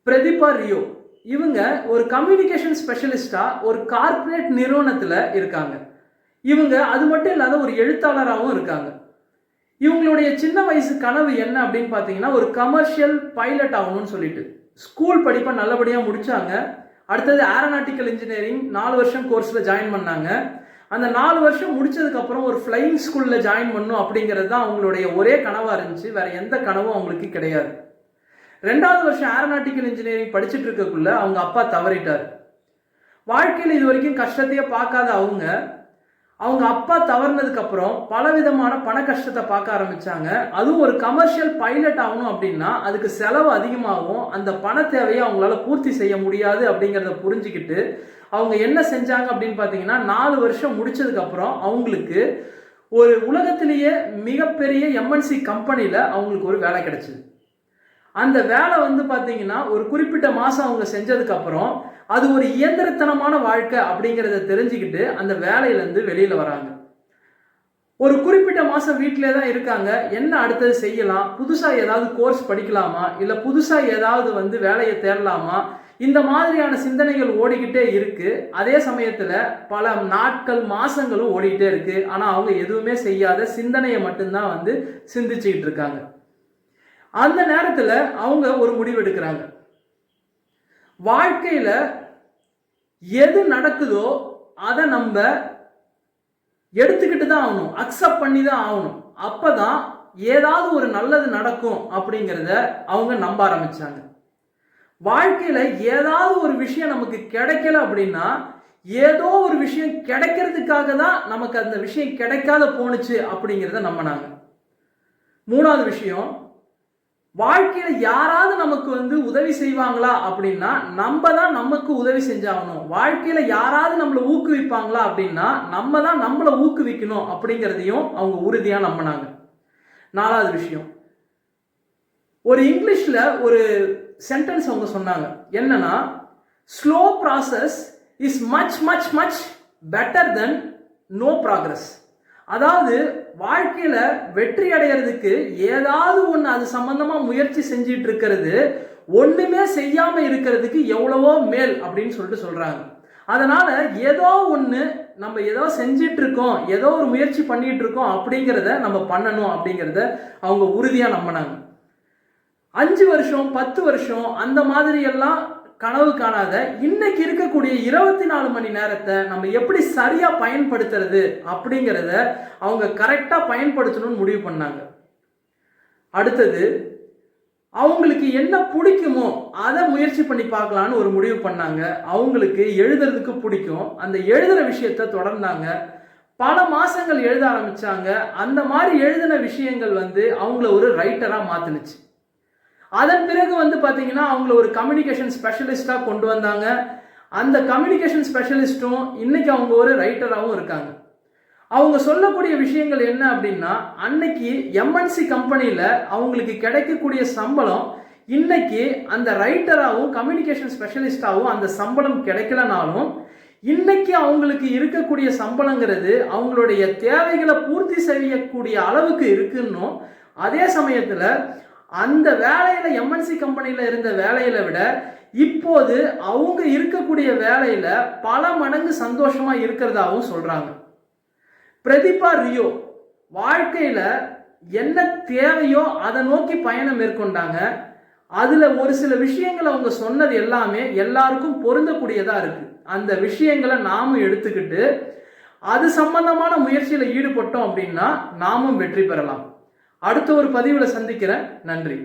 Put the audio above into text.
Pratibha Rio. இவங்க ஒரு communication ஸ்பெஷலிஸ்டா ஒரு கார்ப்பரேட் நிறுவனத்தில் இருக்காங்க. இவங்க அது மட்டும் இல்லாத ஒரு எழுத்தாளராகவும் இருக்காங்க. இவங்களுடைய சின்ன வயசு கனவு என்ன அப்படின்னு பார்த்தீங்கன்னா, ஒரு கமர்ஷியல் பைலட் ஆகணும்னு சொல்லிட்டு ஸ்கூல் படிப்பை நல்லபடியாக முடிச்சாங்க. அடுத்தது ஏரோநாட்டிக்கல் இன்ஜினியரிங் 4 வருஷம் கோர்ஸில் ஜாயின் பண்ணாங்க. அந்த 4 வருஷம் முடிச்சதுக்கப்புறம் ஒரு ஃப்ளையிங் ஸ்கூலில் ஜாயின் பண்ணணும் அப்படிங்கிறது தான் அவங்களுடைய ஒரே கனவாக இருந்துச்சு. வேற எந்த கனவும் அவங்களுக்கு கிடையாது. 2வது வருஷம் ஏரோநாட்டிக்கல் இன்ஜினியரிங் படிச்சுட்டு இருக்கக்குள்ள அவங்க அப்பா தவறிட்டார். வாழ்க்கையில் இது வரைக்கும் கஷ்டத்தையே பார்க்காத அவங்க அப்பா தவறினதுக்கு அப்புறம் பலவிதமான பண கஷ்டத்தை பார்க்க ஆரம்பிச்சாங்க. அதுவும் ஒரு கமர்ஷியல் பைலட் ஆகணும் அப்படின்னா அதுக்கு செலவு அதிகமாகும், அந்த பண தேவையை அவங்களால பூர்த்தி செய்ய முடியாது அப்படிங்கிறத புரிஞ்சுக்கிட்டு அவங்க என்ன செஞ்சாங்க அப்படின்னு பார்த்தீங்கன்னா, 4 வருஷம் முடிச்சதுக்கு அப்புறம் அவங்களுக்கு ஒரு உலகத்திலேயே மிகப்பெரிய எம்என்சி கம்பெனியில் அவங்களுக்கு ஒரு வேலை கிடைச்சிது. அந்த வேலை பார்த்தீங்கன்னா ஒரு குறிப்பிட்ட மாதம் அவங்க செஞ்சதுக்கப்புறம் அது ஒரு இயந்திரத்தனமான வாழ்க்கை அப்படிங்கிறத தெரிஞ்சுக்கிட்டு அந்த வேலையிலேருந்து வெளியில் வராங்க. ஒரு குறிப்பிட்ட மாதம் வீட்டிலே தான் இருக்காங்க. என்ன அடுத்தது செய்யலாம், புதுசாக ஏதாவது கோர்ஸ் படிக்கலாமா, இல்லை புதுசாக ஏதாவது வேலையை தேடலாமா, இந்த மாதிரியான சிந்தனைகள் ஓடிக்கிட்டே இருக்கு. அதே சமயத்தில் பல நாட்கள் மாதங்களும் ஓடிக்கிட்டே இருக்கு. ஆனால் அவங்க எதுவுமே செய்யாத சிந்தனையை மட்டும்தான் சிந்திச்சுக்கிட்டு இருக்காங்க. அந்த நேரத்தில் அவங்க ஒரு முடிவு எடுக்கிறாங்க. வாழ்க்கையில் எது நடக்குதோ அதை நம்ம எடுத்துக்கிட்டு தான் ஆகணும், அக்செப்ட் பண்ணி தான் ஆகணும். அப்பதான் ஏதாவது ஒரு நல்லது நடக்கும் அப்படிங்கிறத அவங்க நம்ப ஆரம்பிச்சாங்க. வாழ்க்கையில் ஏதாவது ஒரு விஷயம் நமக்கு கிடைக்கல அப்படின்னா ஏதோ ஒரு விஷயம் கிடைக்கிறதுக்காக தான் நமக்கு அந்த விஷயம் கிடைக்காத போணுச்சு அப்படிங்கிறத நம்பினாங்க. 3வது விஷயம், வாழ்க்கையில யாராவது நமக்கு உதவி செய்வாங்களா அப்படின்னா நம்ம தான் நமக்கு உதவி செஞ்சாகணும். வாழ்க்கையில யாராவது நம்மளை ஊக்குவிப்பாங்களா அப்படின்னா நம்ம தான் நம்மளை ஊக்குவிக்கணும் அப்படிங்கிறதையும் அவங்க உறுதியா நம்பினாங்க. 4வது விஷயம், ஒரு இங்கிலீஷ்ல ஒரு சென்டென்ஸ் அவங்க சொன்னாங்க. என்னன்னா, slow process is much much much better then no progress. அதாவது வாழ்க்கையில வெற்றி அடைகிறதுக்கு ஏதாவது ஒன்று அது சம்பந்தமா முயற்சி செஞ்சிட்டு இருக்கிறது ஒண்ணுமே செய்யாம இருக்கிறதுக்கு எவ்வளவோ மேல் அப்படின்னு சொல்றாங்க. அதனால ஏதோ ஒன்று நம்ம ஏதோ செஞ்சிட்டு இருக்கோம், ஏதோ ஒரு முயற்சி பண்ணிட்டு இருக்கோம் அப்படிங்கிறத நம்ம பண்ணணும் அப்படிங்கிறத அவங்க உறுதியா நம்பினாங்க. 5 வருஷம் 10 வருஷம் அந்த மாதிரி எல்லாம் கனவு காணாத இன்னைக்கு இருக்கக்கூடிய 24 மணி நேரத்தை நம்ம எப்படி சரியா பயன்படுத்துறது அப்படிங்கிறத அவங்க கரெக்டா பயன்படுத்தணும்னு முடிவு பண்ணாங்க. அடுத்தது, அவங்களுக்கு என்ன பிடிக்குமோ அதை முயற்சி பண்ணி பார்க்கலான்னு ஒரு முடிவு பண்ணாங்க. அவங்களுக்கு எழுதுறதுக்கு பிடிக்கும், அந்த எழுதுற விஷயத்த தொடர்ந்தாங்க. பல மாசங்கள் எழுத ஆரம்பிச்சாங்க. அந்த மாதிரி எழுதின விஷயங்கள் அவங்கள ஒரு ரைட்டரா மாத்துனுச்சு. அதன் பிறகு பார்த்தீங்கன்னா அவங்கள ஒரு கம்யூனிகேஷன் ஸ்பெஷலிஸ்டாக கொண்டு வந்தாங்க. அந்த கம்யூனிகேஷன் ஸ்பெஷலிஸ்ட்டும் இன்னைக்கு அவங்க ஒரு ரைட்டராகவும் இருக்காங்க. அவங்க சொல்லக்கூடிய விஷயங்கள் என்ன அப்படின்னா, அன்னைக்கு எம்என்சி கம்பெனியில் அவங்களுக்கு கிடைக்கக்கூடிய சம்பளம் இன்னைக்கு அந்த ரைட்டராகவும் கம்யூனிகேஷன் ஸ்பெஷலிஸ்டாகவும் அந்த சம்பளம் கிடைக்கலனாலும் இன்னைக்கு அவங்களுக்கு இருக்கக்கூடிய சம்பளங்கிறது அவங்களுடைய தேவைகளை பூர்த்தி செய்யக்கூடிய அளவுக்கு இருக்குன்னும், அதே சமயத்தில் அந்த வேலையில எம்என்சி கம்பெனியில இருந்த வேலையில விட இப்போது அவங்க இருக்கக்கூடிய வேலையில பல மடங்கு சந்தோஷமா இருக்கிறதாவும் சொல்றாங்க. பிரதீபா ரியோ வாழ்க்கையில என்ன தேவையோ அதை நோக்கி பயணம் மேற்கொண்டாங்க. அதுல ஒரு சில விஷயங்கள் அவங்க சொன்னது எல்லாமே எல்லாருக்கும் பொருந்தக்கூடியதா இருக்கு. அந்த விஷயங்களை நாமும் எடுத்துக்கிட்டு அது சம்பந்தமான முயற்சியில ஈடுபட்டோம் அப்படின்னா நாமும் வெற்றி பெறலாம். அடுத்த ஒரு பதிவில் சந்திக்கிறேன். நன்றி.